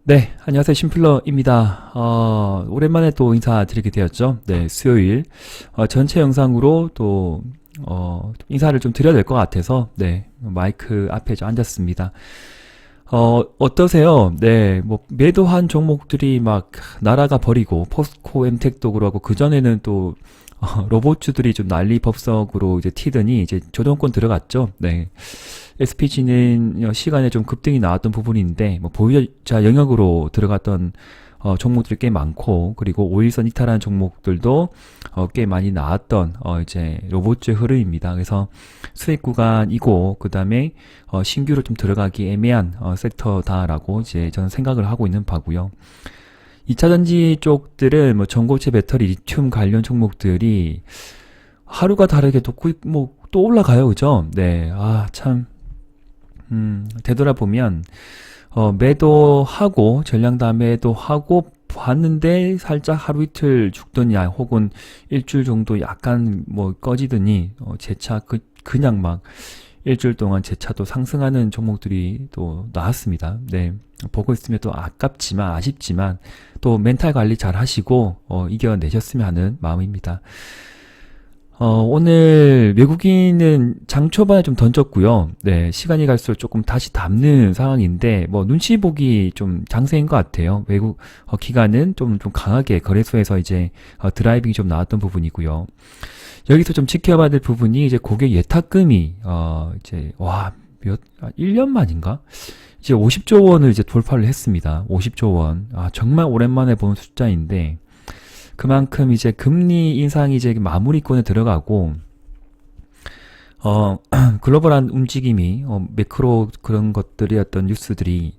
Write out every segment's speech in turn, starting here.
네, 안녕하세요. 심플러입니다. 오랜만에 또 인사드리게 되었죠. 네, 수요일. 전체 영상으로 또, 인사를 좀 드려야 될 것 같아서, 네, 마이크 앞에 좀 앉았습니다. 어떠세요? 네, 뭐, 매도한 종목들이 막, 나라가 버리고, 포스코, 엠텍도 그러고, 그전에는 또, 로봇주들이 좀 난리 법석으로 이제 튀더니, 이제 조정권 들어갔죠. 네. SPG는 시간에 좀 급등이 나왔던 부분인데 뭐 보유자 영역으로 들어갔던 종목들이 꽤 많고, 그리고 5일선 이탈한 종목들도 꽤 많이 나왔던 이제 로봇주의 흐름입니다. 그래서 수익 구간이고, 그 다음에 신규로 좀 들어가기 애매한 섹터다라고 이제 저는 생각을 하고 있는 바고요. 2차전지 쪽들은 뭐 전고체 배터리 리튬 관련 종목들이 하루가 다르게 또 올라가요. 그죠? 네. 참. 되돌아보면, 매도하고, 전량다 매도하고, 봤는데, 살짝 하루 이틀 죽더니, 혹은 일주일 정도 약간 뭐 꺼지더니, 재차 그냥 막, 일주일 동안 재차도 상승하는 종목들이 또 나왔습니다. 네. 보고 있으면 또 아깝지만, 아쉽지만, 또 멘탈 관리 잘 하시고, 이겨내셨으면 하는 마음입니다. 오늘 외국인은 장 초반에 좀 던졌고요. 네, 시간이 갈수록 조금 다시 담는 상황인데, 뭐, 눈치 보기 좀 장세인 것 같아요. 외국, 기관은 좀 강하게 거래소에서 이제, 드라이빙이 좀 나왔던 부분이고요. 여기서 좀 지켜봐야 될 부분이 이제 고객 예탁금이, 이제, 1년 만인가? 이제 50조 원을 이제 돌파를 했습니다. 50조 원. 정말 오랜만에 본 숫자인데, 그만큼 이제 금리 인상이 이제 마무리권에 들어가고, 글로벌한 움직임이, 매크로 그런 것들이 어떤 뉴스들이,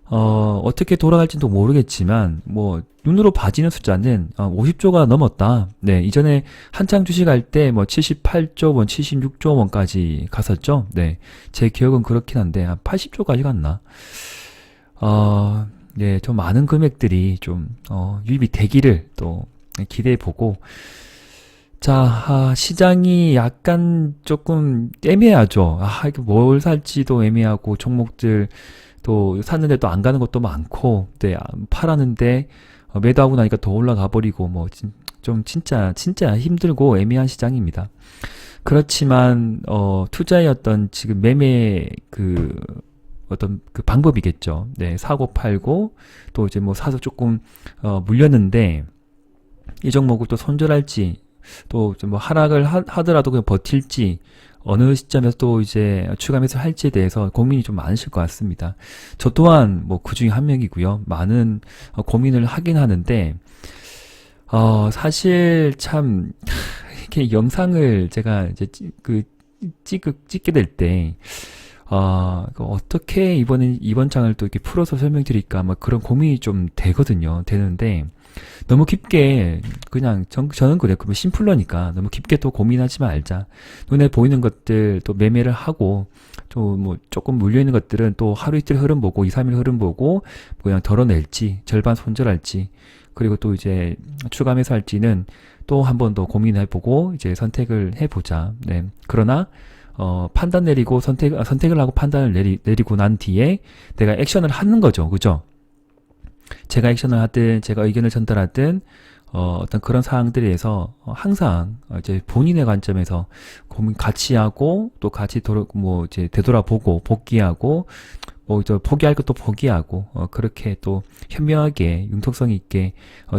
어떻게 돌아갈지도 모르겠지만, 뭐, 눈으로 봐지는 숫자는 50조가 넘었다. 네, 이전에 한창 주식할 때 뭐 78조 원, 76조 원까지 갔었죠. 네, 제 기억은 그렇긴 한데, 한 80조까지 갔나? 네, 좀 많은 금액들이 좀, 유입이 되기를 또 기대해 보고, 자, 시장이 약간 조금 애매하죠. 이거 뭘 살지도 애매하고, 종목들 또 샀는데 또 안 가는 것도 많고, 네, 팔았는데, 매도하고 나니까 더 올라가 버리고, 뭐, 좀 진짜 힘들고 애매한 시장입니다. 그렇지만, 투자의 어떤 지금 매매 어떤 그 방법이겠죠. 네, 사고 팔고, 또 이제 뭐 사서 조금, 물렸는데, 이 종목을 또 손절할지, 또 좀 뭐 하락을 하더라도 그냥 버틸지, 어느 시점에서 또 이제 추가 매수 할지에 대해서 고민이 좀 많으실 것 같습니다. 저 또한 뭐 그 중에 한 명이고요. 많은 고민을 하긴 하는데, 사실 참, 이렇게 영상을 제가 이제 찍게 될 때, 어떻게 이번 장을 또 이렇게 풀어서 설명드릴까, 막 그런 고민이 좀 되는데, 너무 깊게, 그냥, 저는 그래. 그러면 심플러니까, 너무 깊게 또 고민하지 말자. 눈에 보이는 것들 또 매매를 하고, 또 뭐, 조금 물려있는 것들은 또 하루 이틀 흐름 보고, 2, 3일 흐름 보고, 뭐 그냥 덜어낼지, 절반 손절할지, 그리고 또 이제 추가 매수할지는 또 한 번 더 고민해보고, 이제 선택을 해보자. 네. 그러나, 판단 내리고 선택을 하고 판단을 내리고 난 뒤에 내가 액션을 하는 거죠. 그죠? 제가 액션을 하든, 제가 의견을 전달하든, 어떤 그런 사항들에 대해서 항상 이제 본인의 관점에서 고민 같이 하고, 또 같이 이제 되돌아보고, 복귀하고, 뭐, 포기할 것도 포기하고, 그렇게 또 현명하게, 융통성 있게,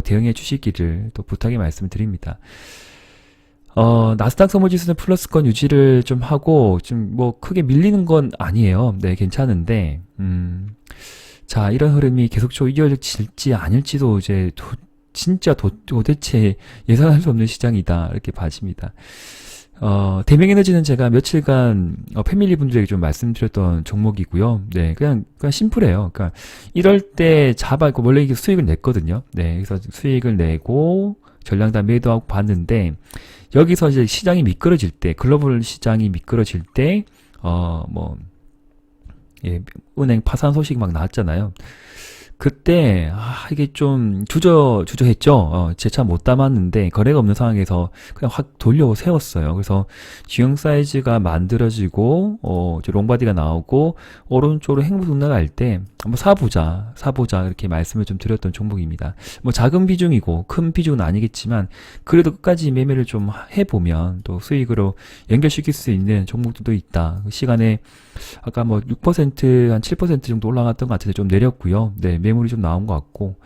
대응해 주시기를 또 부탁의 말씀을 드립니다. 나스닥 선물지수는 플러스권 유지를 좀 하고, 좀 뭐 크게 밀리는 건 아니에요. 네, 괜찮은데, 자, 이런 흐름이 계속적으로 이어질지 아닐지도 이제 진짜 도대체 예상할 수 없는 시장이다. 이렇게 봐집니다. 대명에너지는 제가 며칠간 패밀리 분들에게 좀 말씀드렸던 종목이고요. 네, 그냥 심플해요. 그러니까 이럴 때 잡아있고 원래 이게 수익을 냈거든요. 네, 그래서 수익을 내고 전량다 매도하고 봤는데 여기서 이제 시장이 미끄러질 때, 글로벌 시장이 미끄러질 때, 뭐, 예, 은행 파산 소식 막 나왔잖아요. 그때 이게 좀 주저했죠. 제 차 못 담았는데 거래가 없는 상황에서 그냥 확 돌려 세웠어요. 그래서 G형 사이즈가 만들어지고 이제 롱바디가 나오고 오른쪽으로 행보 나갈 때 한번 사보자 이렇게 말씀을 좀 드렸던 종목입니다. 뭐 작은 비중이고 큰 비중은 아니겠지만 그래도 끝까지 매매를 좀 해보면 또 수익으로 연결시킬 수 있는 종목들도 있다. 그 시간에 아까 뭐 6%, 한 7% 정도 올라갔던 것 같은데 좀 내렸고요. 네, 매물이 좀 나온 것 같고.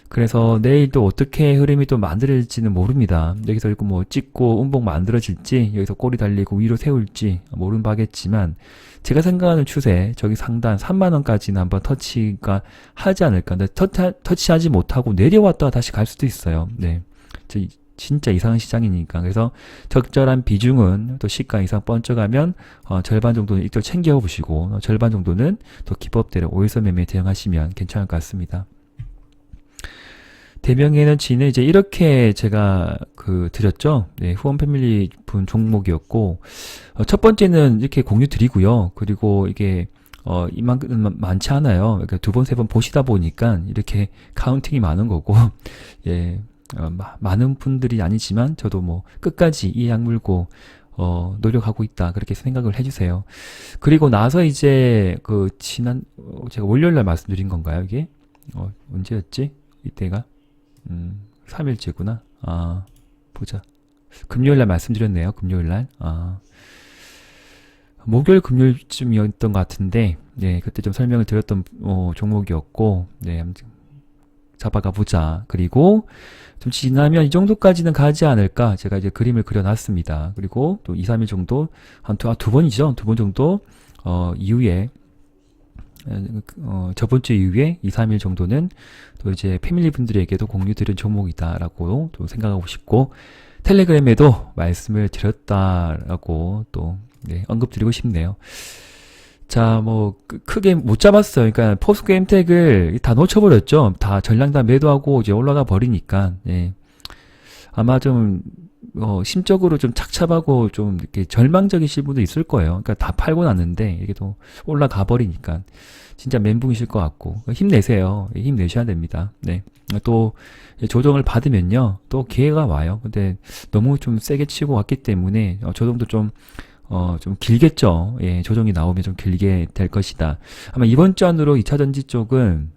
그래서 내일 또 어떻게 흐름이 또 만들어질지는 모릅니다. 여기서 이거 뭐 찍고 음봉 만들어질지, 여기서 꼬리 달리고 위로 세울지 모르는 바겠지만, 제가 생각하는 추세, 저기 상단 3만원까지는 한번 터치가 하지 않을까. 근데 터치하지 못하고 내려왔다가 다시 갈 수도 있어요. 네. 진짜 이상한 시장이니까. 그래서 적절한 비중은 또 시가 이상 번쩍하면 절반 정도는 일절 챙겨보시고 절반 정도는 또 기법대로 5일선 매매에 대응하시면 괜찮을 것 같습니다. 대명에너지는 이제 이렇게 제가 드렸죠. 네, 후원 패밀리 분 종목이었고 첫 번째는 이렇게 공유 드리고요. 그리고 이게 이만큼 많지 않아요. 그러니까 두 번, 세 번 보시다 보니까 이렇게 카운팅이 많은 거고 예. 많은 분들이 아니지만 저도 뭐 끝까지 이 약물고 노력하고 있다 그렇게 생각을 해주세요. 그리고 나서 이제 제가 월요일날 말씀드린 건가요 이게? 언제였지? 이때가? 3일째구나. 보자. 금요일날 말씀드렸네요. 금요일날. 목요일 금요일쯤이었던 것 같은데 네 그때 좀 설명을 드렸던 종목이었고 네 잡아가 보자. 그리고 좀 지나면 이 정도까지는 가지 않을까. 제가 이제 그림을 그려놨습니다. 그리고 또 2, 3일 정도, 두 번이죠. 두 번 정도, 이후에, 저번 주 이후에 2, 3일 정도는 또 이제 패밀리 분들에게도 공유 드린 종목이다라고 또 생각하고 싶고, 텔레그램에도 말씀을 드렸다라고 또, 네, 언급드리고 싶네요. 자, 뭐 크게 못 잡았어요. 그러니까 포스코 엠텍을 다 놓쳐버렸죠. 다 전량 다 매도하고 이제 올라가 버리니까. 예. 아마 좀 심적으로 좀 착잡하고 좀 이렇게 절망적이실 분도 있을 거예요. 그러니까 다 팔고 났는데 이게 또 올라가 버리니까 진짜 멘붕이실 것 같고 힘내세요. 힘내셔야 됩니다. 네. 또 조정을 받으면요, 또 기회가 와요. 근데 너무 좀 세게 치고 왔기 때문에 조정도 좀 길겠죠. 예, 조정이 나오면 좀 길게 될 것이다. 아마 이번 주 안으로 2차전지 쪽은,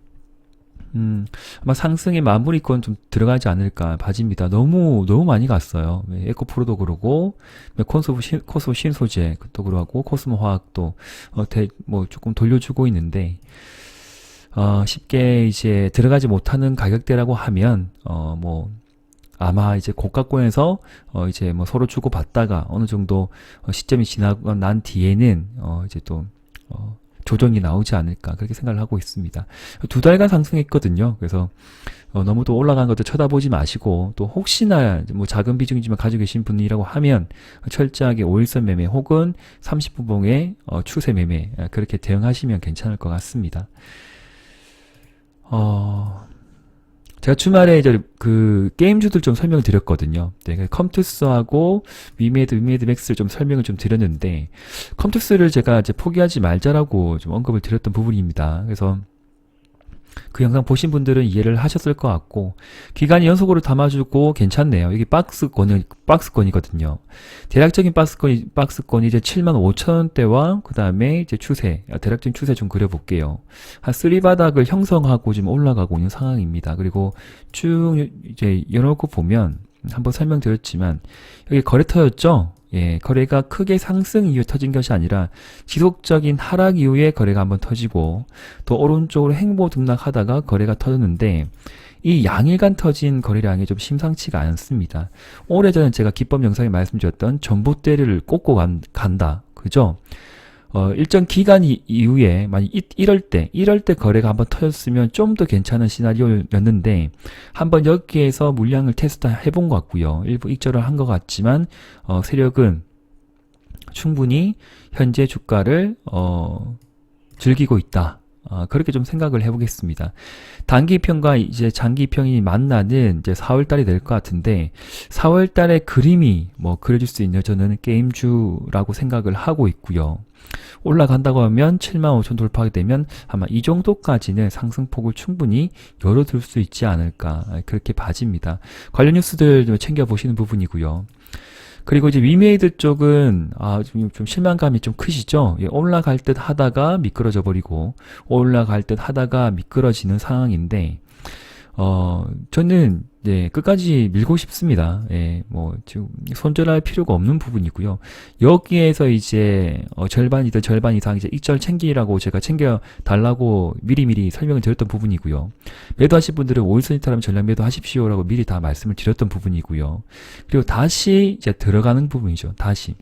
아마 상승의 마무리권 좀 들어가지 않을까 봐집니다. 너무 많이 갔어요. 예, 에코프로도 그러고, 코스모 신소재, 또 그러고, 코스모 화학도, 조금 돌려주고 있는데, 쉽게 이제 들어가지 못하는 가격대라고 하면, 아마 이제 고가권에서 이제 뭐 서로 주고 받다가 어느 정도 시점이 지나고 난 뒤에는 이제 또 조정이 나오지 않을까 그렇게 생각을 하고 있습니다. 2달간 상승했거든요. 그래서 너무 또 올라간 것도 쳐다보지 마시고 또 혹시나 뭐 작은 비중이지만 가지고 계신 분이라고 하면 철저하게 5일선 매매 혹은 30분 봉의 추세 매매 그렇게 대응하시면 괜찮을 것 같습니다. 제가 주말에 이제 게임주들 좀 설명을 드렸거든요. 네, 컴투스하고 위메드 맥스를 좀 설명을 좀 드렸는데, 컴투스를 제가 이제 포기하지 말자라고 좀 언급을 드렸던 부분입니다. 그래서 그 영상 보신 분들은 이해를 하셨을 것 같고, 기간이 연속으로 담아주고 괜찮네요. 이게 박스권이거든요. 대략적인 박스권이 이제 75,000원대와 그 다음에 이제 대략적인 추세 좀 그려볼게요. 한 3바닥을 형성하고 지금 올라가고 있는 상황입니다. 그리고 쭉 이제 열어놓고 보면, 한번 설명드렸지만, 여기 거래터였죠? 예, 거래가 크게 상승 이후에 터진 것이 아니라 지속적인 하락 이후에 거래가 한번 터지고 또 오른쪽으로 행보 등락하다가 거래가 터졌는데 이 양일간 터진 거래량이 좀 심상치가 않습니다. 오래전에 제가 기법 영상에 말씀드렸던 전봇대를 꽂고 간다. 그죠? 일정 기간 이후에 만약 이럴 때 거래가 한번 터졌으면 좀 더 괜찮은 시나리오였는데 한번 여기에서 물량을 테스트 해본 것 같고요. 일부 익절을 한 것 같지만 세력은 충분히 현재 주가를 즐기고 있다. 그렇게 좀 생각을 해보겠습니다. 단기평과 이제 장기평이 만나는 이제 4월달이 될 것 같은데 4월달에 그림이 뭐 그려질 수 있는 저는 게임주라고 생각을 하고 있고요. 올라간다고 하면 75,000 돌파하게 되면 아마 이 정도까지는 상승폭을 충분히 열어둘 수 있지 않을까 그렇게 봐집니다. 관련 뉴스들 좀 챙겨보시는 부분이고요. 그리고 이제 위메이드 쪽은 좀 실망감이 좀 크시죠? 예, 올라갈 듯 하다가 미끄러져 버리고 올라갈 듯 하다가 미끄러지는 상황인데 저는 끝까지 밀고 싶습니다. 예, 뭐 지금 손절할 필요가 없는 부분이고요. 여기에서 이제 절반이든 절반 이상 이제 익절 챙기라고 제가 챙겨 달라고 미리미리 설명을 드렸던 부분이고요. 매도하실 분들은 5일선이타라면 전량 매도하십시오라고 미리 다 말씀을 드렸던 부분이고요. 그리고 다시 이제 들어가는 부분이죠. 다시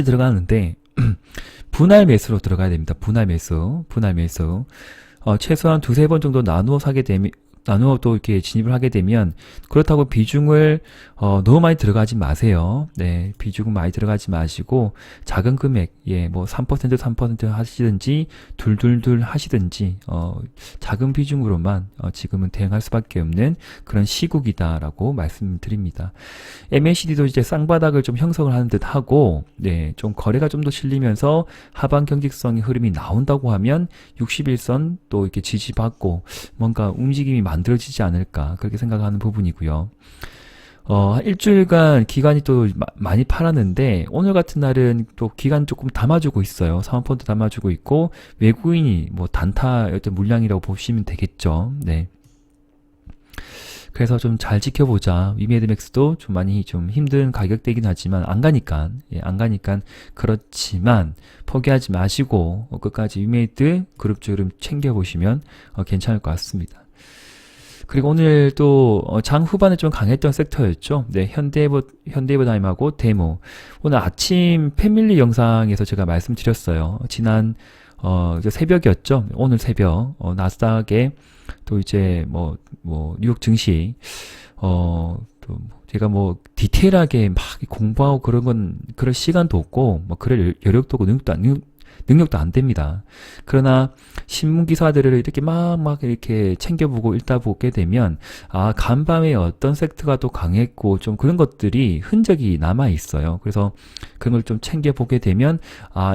들어가는데 분할 매수로 들어가야 됩니다. 분할 매수. 최소한 두세 번 정도 나누어 사게 되면, 나누어 또 이렇게 진입을 하게 되면, 그렇다고 비중을, 너무 많이 들어가지 마세요. 네, 비중은 많이 들어가지 마시고, 작은 금액, 뭐 3% 하시든지, 둘 하시든지, 작은 비중으로만, 지금은 대응할 수밖에 없는 그런 시국이다라고 말씀드립니다. MACD도 이제 쌍바닥을 좀 형성을 하는 듯 하고, 좀 거래가 좀 더 실리면서 하방 경직성의 흐름이 나온다고 하면, 61선 또 이렇게 지지받고, 뭔가 움직임이 만들어지지 않을까, 그렇게 생각하는 부분이고요. 일주일간 기관이 또 많이 팔았는데 오늘 같은 날은 또 기관 조금 담아주고 있어요. 사모펀드 담아주고 있고 외국인이 뭐 단타 어떤 물량이라고 보시면 되겠죠. 네. 그래서 좀 잘 지켜보자. 위메드맥스도 좀 많이 좀 힘든 가격대긴 하지만 안 가니까 그렇지만 포기하지 마시고 끝까지 위메드 그룹주 좀 챙겨보시면 괜찮을 것 같습니다. 그리고 오늘 또 장 후반에 좀 강했던 섹터였죠. 네, 현대해버다임하고 데모. 오늘 아침 패밀리 영상에서 제가 말씀드렸어요. 지난 이제 새벽이었죠. 오늘 새벽 나스닥에 또 이제 뭐 뉴욕 증시 또 제가 뭐 디테일하게 막 공부하고 그럴 시간도 없고 뭐 그럴 여력도 없고 능력도 안 됩니다. 그러나 신문 기사들을 이렇게 막 이렇게 챙겨보고 읽다 보게 되면 간밤에 어떤 섹터가 또 강했고 좀 그런 것들이 흔적이 남아 있어요. 그래서 그런 걸 좀 챙겨보게 되면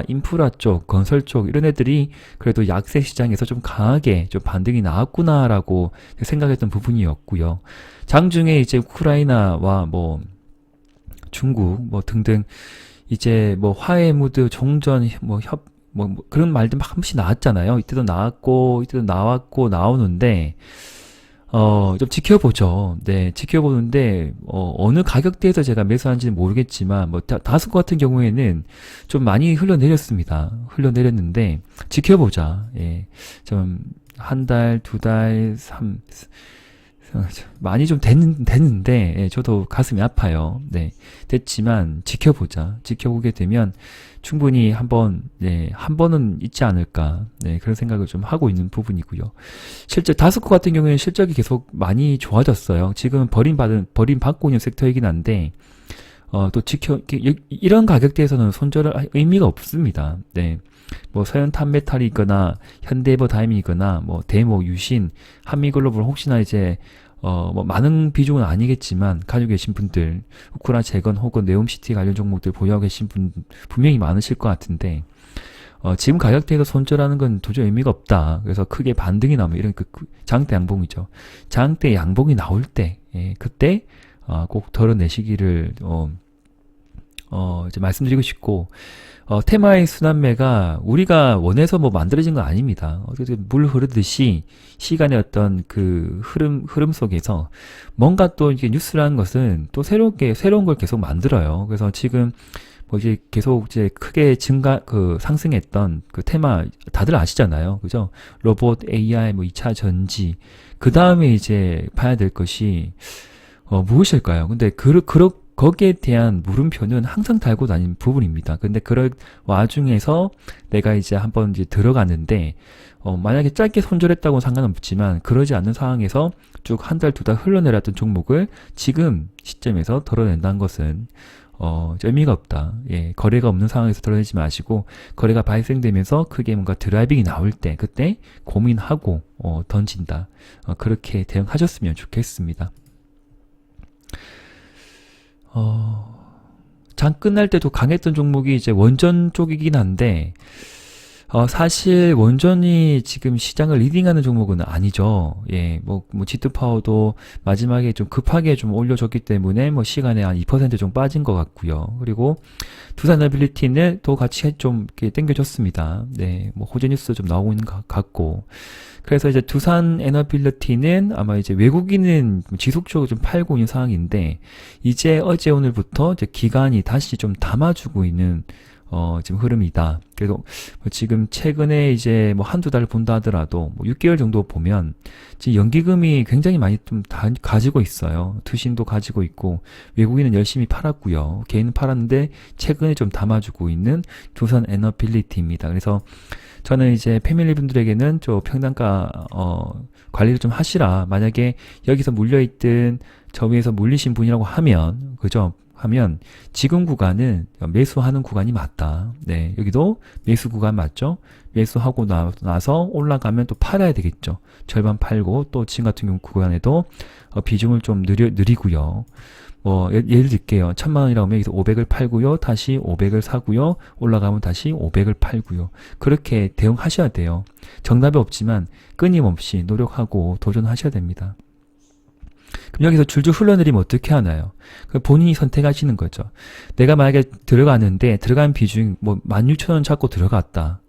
인프라 쪽, 건설 쪽 이런 애들이 그래도 약세 시장에서 좀 강하게 좀 반등이 나왔구나라고 생각했던 부분이었고요. 장중에 이제 우크라이나와 뭐 중국 뭐 등등 이제 뭐 화해 무드 종전 뭐 그런 말들 막 한 번씩 나왔잖아요. 이때도 나왔고 나오는데 좀 지켜보죠. 네, 지켜보는데 어느 가격대에서 제가 매수한지는 모르겠지만 뭐 다스코 같은 경우에는 좀 많이 흘러내렸는데 지켜보자. 예, 좀 한 달, 두 달, 많이 좀 됐는데 저도 가슴이 아파요. 네, 됐지만 지켜보자. 지켜보게 되면 충분히 한 번은 있지 않을까. 네, 그런 생각을 좀 하고 있는 부분이고요. 실제 다스코 같은 경우에는 실적이 계속 많이 좋아졌어요. 지금 버림받고 있는 섹터이긴 한데 또 이런 가격대에서는 손절할 의미가 없습니다. 네. 뭐 서현탄메탈이거나 현대해버다임이거나 뭐 데모, 유신, 한미글로벌 혹시나 이제 뭐 많은 비중은 아니겠지만 가지고 계신 분들 우크라 재건 혹은 네옴시티 관련 종목들 보유하고 계신 분 분명히 많으실 것 같은데 지금 가격대에서 손절하는 건 도저히 의미가 없다. 그래서 크게 반등이 나오면 이런 장대 양봉이죠. 장대 양봉이 나올 때 그때 꼭 덜어내시기를 이제 말씀드리고 싶고 테마의 순환매가 우리가 원해서 뭐 만들어진 건 아닙니다. 물 흐르듯이 시간의 어떤 그 흐름 속에서 뭔가 또 이게 뉴스라는 것은 또 새로운 걸 계속 만들어요. 그래서 지금 뭐 이제 계속 이제 크게 상승했던 그 테마 다들 아시잖아요. 그죠? 로봇, AI, 뭐 2차 전지. 그 다음에 이제 봐야 될 것이 무엇일까요? 근데 거기에 대한 물음표는 항상 달고 다니는 부분입니다. 근데 그럴 와중에서 내가 이제 한번 이제 들어갔는데, 만약에 짧게 손절했다고는 상관없지만, 그러지 않는 상황에서 쭉 한 달, 두 달 흘러내렸던 종목을 지금 시점에서 덜어낸다는 것은, 의미가 없다. 예, 거래가 없는 상황에서 덜어내지 마시고, 거래가 발생되면서 크게 뭔가 드라이빙이 나올 때, 그때 고민하고, 던진다. 그렇게 대응하셨으면 좋겠습니다. 장 끝날 때도 강했던 종목이 이제 원전 쪽이긴 한데, 사실 원전이 지금 시장을 리딩하는 종목은 아니죠. 예, 지트파워도 마지막에 좀 급하게 좀 올려줬기 때문에 시간에 한 2% 좀 빠진 것 같고요. 그리고 두산 에너빌리티는 또 같이 좀 이렇게 땡겨줬습니다. 네, 호재 뉴스 좀 나오고 있는 것 같고. 그래서 이제 두산 에너빌리티는 아마 이제 외국인은 지속적으로 좀 팔고 있는 상황인데, 이제 어제 오늘부터 이제 기관이 다시 좀 담아주고 있는 지금 흐름이다. 그래서 지금 최근에 이제 한두 달 본다 하더라도 6개월 정도 보면 지금 연기금이 굉장히 많이 좀 가지고 있어요. 투신도 가지고 있고 외국인은 열심히 팔았고요. 개인은 팔았는데 최근에 좀 담아주고 있는 두산 에너빌리티입니다. 그래서 저는 이제 패밀리 분들에게는 좀 평단가 관리를 좀 하시라. 만약에 여기서 물려있든 저 위에서 물리신 분이라고 하면, 그죠? 하면 지금 구간은 매수하는 구간이 맞다. 네, 여기도 매수 구간 맞죠? 매수하고 나서 올라가면 또 팔아야 되겠죠. 절반 팔고 또 지금 같은 경우 구간에도 비중을 좀 느리고요. 예를 들게요. 1000만원이라고 하면 여기서 500을 팔고요. 다시 500을 사고요. 올라가면 다시 500을 팔고요. 그렇게 대응하셔야 돼요. 정답이 없지만 끊임없이 노력하고 도전하셔야 됩니다. 그럼 여기서 줄줄 흘러내리면 어떻게 하나요? 본인이 선택하시는 거죠. 내가 만약에 들어가는데 들어간 비중이 16,000원 잡고 들어갔다.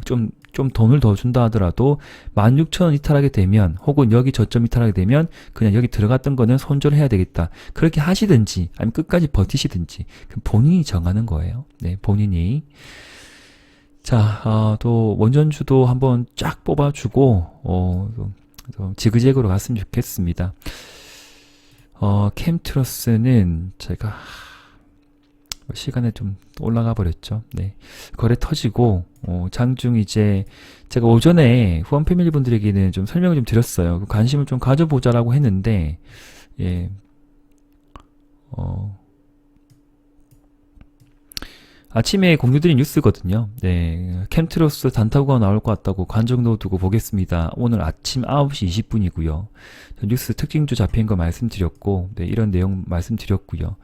좀 돈을 더 준다 하더라도 16,000원 이탈하게 되면, 혹은 여기 저점 이탈하게 되면 그냥 여기 들어갔던 거는 손절해야 되겠다. 그렇게 하시든지 아니면 끝까지 버티시든지 본인이 정하는 거예요. 네, 본인이. 자, 또 원전주도 한번 쫙 뽑아주고 지그재그로 갔으면 좋겠습니다. 캠트러스는 제가 시간에 좀 올라가 버렸죠. 네. 거래 터지고, 장중 이제 제가 오전에 후원 패밀리 분들에게는 좀 설명을 좀 드렸어요. 관심을 좀 가져보자라고 했는데, 예. 아침에 공유드린 뉴스거든요. 네, 캠트로스 단타구가 나올 것 같다고 관중 넣어두고 보겠습니다. 오늘 아침 9시 20분이고요. 뉴스 특징주 잡힌 거 말씀드렸고, 네, 이런 내용 말씀드렸고요.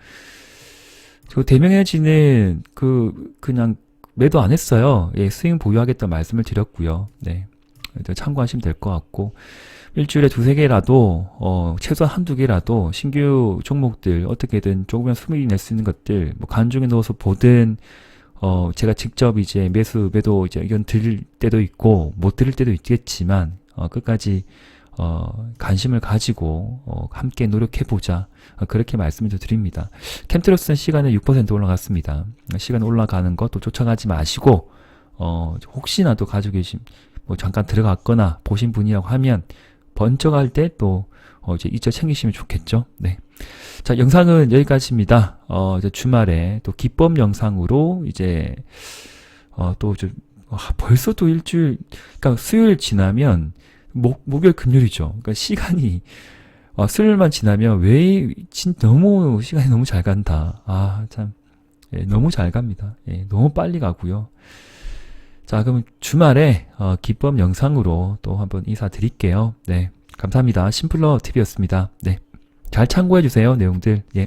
대명에너지는 그냥 매도 안 했어요. 예, 스윙 보유하겠다 말씀을 드렸고요. 네, 참고하시면 될 것 같고, 일주일에 2-3개라도 최소한 한두 개라도 신규 종목들 어떻게든 조금이라도 수익 낼 수 있는 것들 간중에 넣어서 보든, 제가 직접 이제 매도 이제 의견 드릴 때도 있고 못 드릴 때도 있겠지만 끝까지 관심을 가지고 함께 노력해보자, 그렇게 말씀을 드립니다. 캠트로스는 시간에 6% 올라갔습니다. 시간 올라가는 것도 쫓아가지 마시고, 혹시나 또 가지고 계신 잠깐 들어갔거나 보신 분이라고 하면 번쩍할 때 또 이제 이점 챙기시면 좋겠죠. 네. 자, 영상은 여기까지입니다. 이제 주말에 또 기법 영상으로 이제 벌써 또 일주일, 그러니까 수요일 지나면 목요일 금요일이죠. 그러니까 시간이 수요일만 지나면 너무 시간이 너무 잘 간다. 참, 예, 너무 잘 갑니다. 예, 너무 빨리 가고요. 자, 그럼 주말에 기법 영상으로 또 한번 인사드릴게요. 네, 감사합니다. 심플러 TV였습니다. 네, 잘 참고해주세요, 내용들. 예.